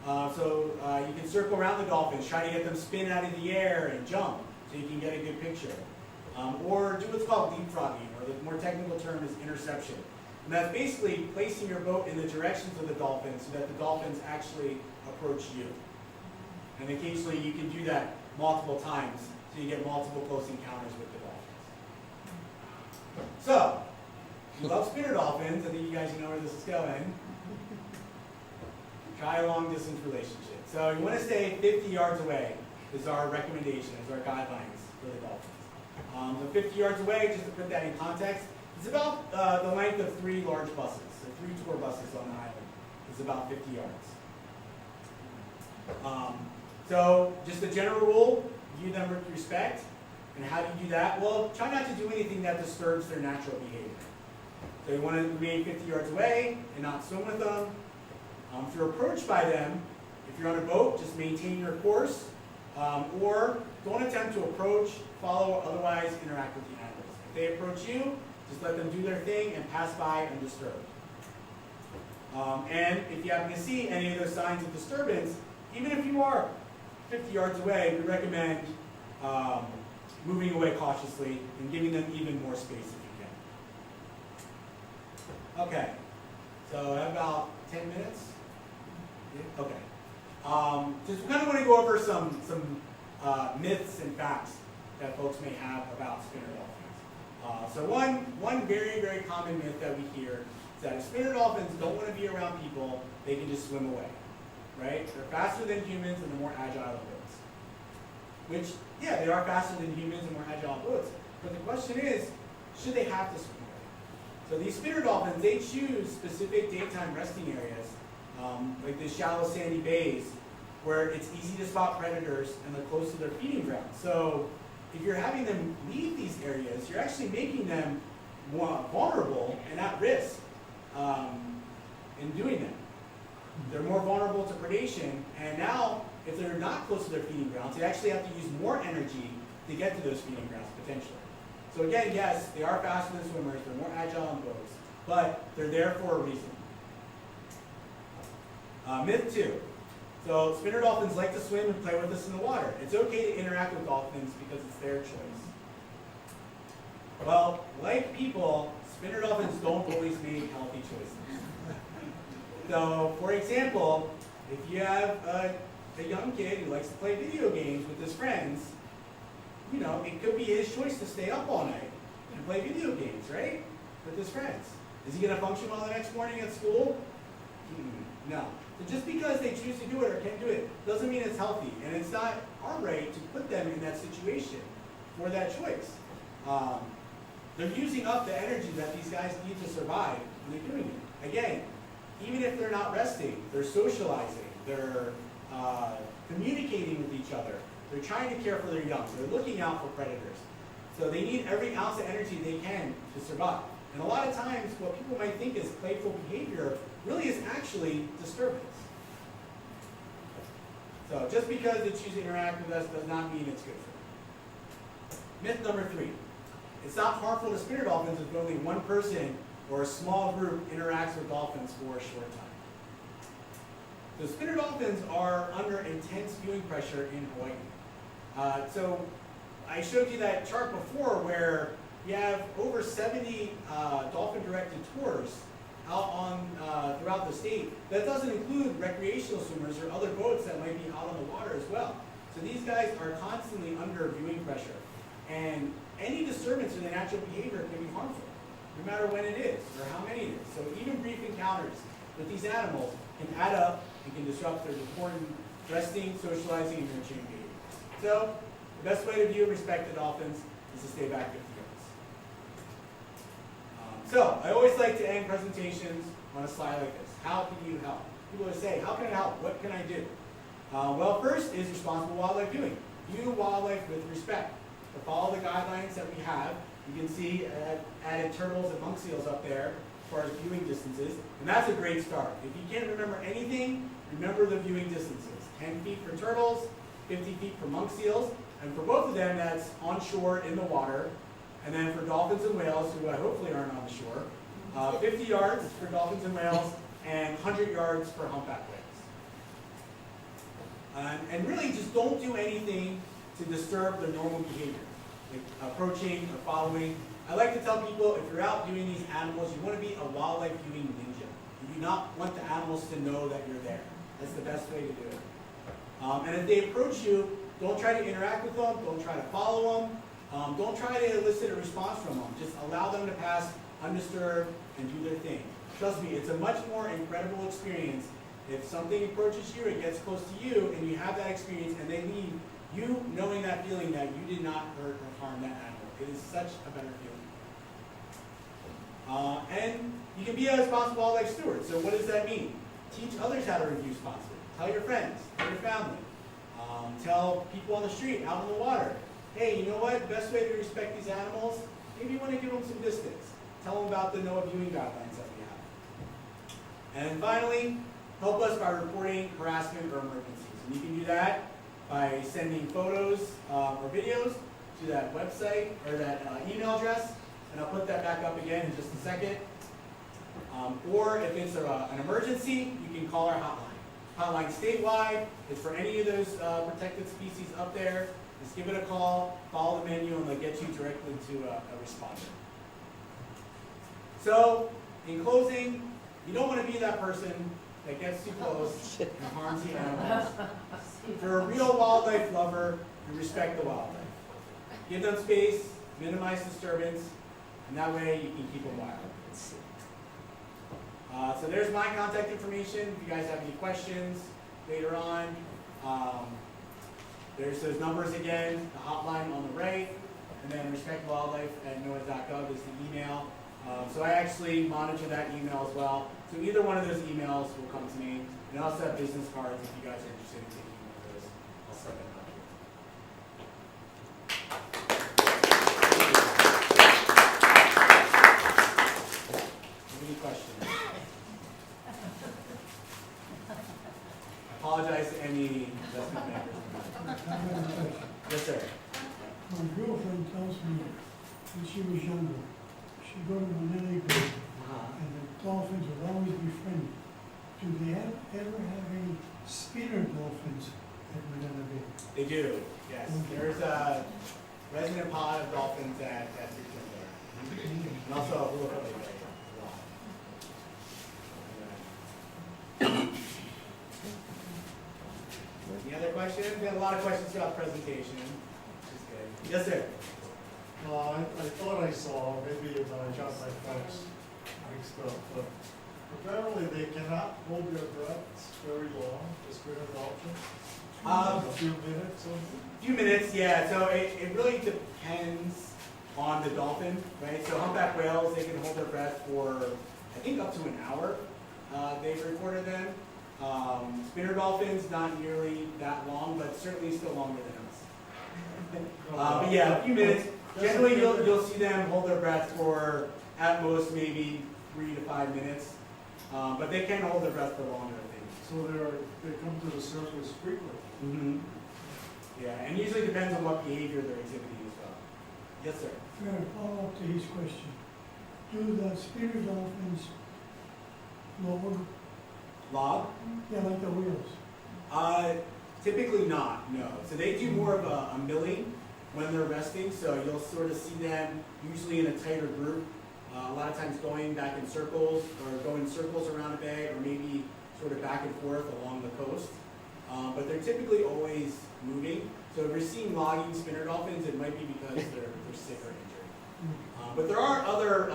You can circle around the dolphins, try to get them spin out of the air and jump so you can get a good picture. Or do what's called leapfrogging, or the more technical term is interception. And that's basically placing your boat in the directions of the dolphins so that the dolphins actually approach you. And occasionally you can do that multiple times so you get multiple close encounters with the dolphins. So, you love spinner dolphins. I think you guys know where this is going. Try a long distance relationship. So you want to stay 50 yards away is our recommendation, is our guidelines for the dolphins. So 50 yards away, just to put that in context, it's about the length of 3 large buses. So 3 tour buses on the island is about 50 yards. So just a general rule, view them with respect. And how do you do that? Well, try not to do anything that disturbs their natural behavior. So you want to remain 50 yards away and not swim with them. If you're approached by them, if you're on a boat, just maintain your course, or don't attempt to approach, follow, or otherwise interact with the animals. If they approach you, just let them do their thing and pass by undisturbed. And if you happen to see any of those signs of disturbance, even if you are 50 yards away, we recommend moving away cautiously and giving them even more space if you can. Okay, so I have about 10 minutes. Okay. Just kind of want to go over some myths and facts that folks may have about spinner dolphins. So one very, very common myth that we hear is that if spinner dolphins don't want to be around people, they can just swim away, right? They're faster than humans and they're more agile than boats. Which, yeah, they are faster than humans and more agile than boats. But the question is, should they have to swim away? So these spinner dolphins, they choose specific daytime resting areas like the shallow sandy bays, where it's easy to spot predators and they're close to their feeding ground. So if you're having them leave these areas, you're actually making them more vulnerable and at risk in doing that. they're more vulnerable to predation, and now, if they're not close to their feeding grounds, they actually have to use more energy to get to those feeding grounds, potentially. So again, yes, they are faster than swimmers, they're more agile on boats, but they're there for a reason. Myth 2. So spinner dolphins like to swim and play with us in the water. It's okay to interact with dolphins because it's their choice. Well, like people, spinner dolphins don't always make healthy choices. So, for example, if you have a young kid who likes to play video games with his friends, you know, it could be his choice to stay up all night and play video games, right? With his friends. Is he going to function well the next morning at school? No. So just because they choose to do it or can't do it doesn't mean it's healthy. And it's not our right to put them in that situation for that choice. They're using up the energy that these guys need to survive when they're doing it. Again, even if they're not resting, they're socializing, they're communicating with each other, they're trying to care for their young, they're looking out for predators. So they need every ounce of energy they can to survive. And a lot of times, what people might think is playful behavior really is actually disturbance. So just because they choose to interact with us does not mean it's good for them. Myth number 3. It's not harmful to spinner dolphins if only one person or a small group interacts with dolphins for a short time. So spinner dolphins are under intense viewing pressure in Hawaii. So I showed you that chart before where you have over 70 dolphin-directed tours out on throughout the state. That doesn't include recreational swimmers or other boats that might be out on the water as well. So these guys are constantly under viewing pressure. And any disturbance in their natural behavior can be harmful, no matter when it is or how many it is. So even brief encounters with these animals can add up and can disrupt their important resting, socializing, and nurturing behavior. So the best way to view and respect the dolphins is to stay back 50 yards. So I always like to end presentations on a slide like this. How can you help? People always say, how can I help? What can I do? Well, first is responsible wildlife viewing. View wildlife with respect. To follow the guidelines that we have, you can see added turtles and monk seals up there as far as viewing distances, and that's a great start. If you can't remember anything, remember the viewing distances. 10 feet for turtles, 50 feet for monk seals, and for both of them, that's onshore in the water. And then for dolphins and whales, who hopefully aren't on the shore, 50 yards for dolphins and whales, and 100 yards for humpback whales. And really just don't do anything to disturb their normal behavior, like approaching or following. I like to tell people, if you're out viewing these animals, you want to be a wildlife viewing ninja. You do not want the animals to know that you're there. That's the best way to do it. And if they approach you, don't try to interact with them, don't try to follow them, don't try to elicit a response from them. Just allow them to pass undisturbed and do their thing. Trust me, it's a much more incredible experience if something approaches you, it gets close to you, and you have that experience, and they leave you knowing that feeling that you did not hurt or harm that animal. It is such a better feeling. And you can be a responsible wildlife steward. So what does that mean? Teach others how to review responsibly. Tell your friends, tell your family. Tell people on the street, out in the water, hey, you know what? The best way to respect these animals, maybe you want to give them some distance. Tell them about the NOAA viewing guidelines that we have. And finally, help us by reporting harassment or emergencies. And you can do that by sending photos or videos to that website or that email address, and I'll put that back up again in just a second. Or if it's an emergency, you can call our hotline. Hotline statewide. It's for any of those protected species up there. Just give it a call, follow the menu, and they'll get you directly to a responder. So, in closing, you don't want to be that person that gets too close and harms the animals. For a real wildlife lover, you respect the wildlife. Give them space, minimize disturbance, and that way you can keep them wild. So there's my contact information. If you guys have any questions later on, there's those numbers again, the hotline on the right, and then respectwildlife@noaa.gov is the email. So I actually monitor that email as well. So either one of those emails will come to me. And I also have business cards if you guys are interested in taking one of those. I'll set them up here. Any questions? many investment bankers.
I have a question.
Yes, sir.
My girlfriend tells me when she was younger, she'd go to Manila Bay and the dolphins would always be friendly. Do they ever have any spinner dolphins at Manila Bay?
They do, yes. There's a resident pod of dolphins at Fisheries there. And also a little bit later as well. Any other questions? We had a lot of questions throughout the presentation. Which is good. Yes, sir.
I thought I saw, maybe when I got my facts mixed up, but apparently they cannot hold their breaths very long, the spinner dolphins. A few minutes or
A few minutes, yeah. So it really depends on the dolphin, right? So humpback whales, they can hold their breath for, I think, up to an hour. They've recorded them. Spinner dolphins, not nearly that long, but certainly still longer than us. But yeah, a few minutes. Generally, you'll see them hold their breath for at most maybe 3 to 5 minutes, but they can hold their breath for longer, I think.
so they come to the surface frequently.
Mm-hmm. Yeah, and usually depends on what behavior they're exhibiting as well. Yes, sir.
Fair follow up to his question. Do the spinner dolphins lower?
Log?
Yeah, like the whales.
Typically not, no. So they do more of a milling when they're resting, so you'll sort of see them usually in a tighter group, a lot of times going back in circles, or going circles around a bay, or maybe sort of back and forth along the coast. But they're typically always moving. So if you're seeing logging spinner dolphins, it might be because they're sick or injured. But there are other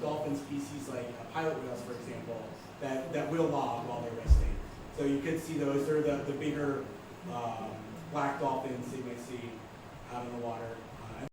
dolphin species like pilot whales, for example, that will log while they're resting. So you could see those. They're the bigger black dolphins that you might see out in the water.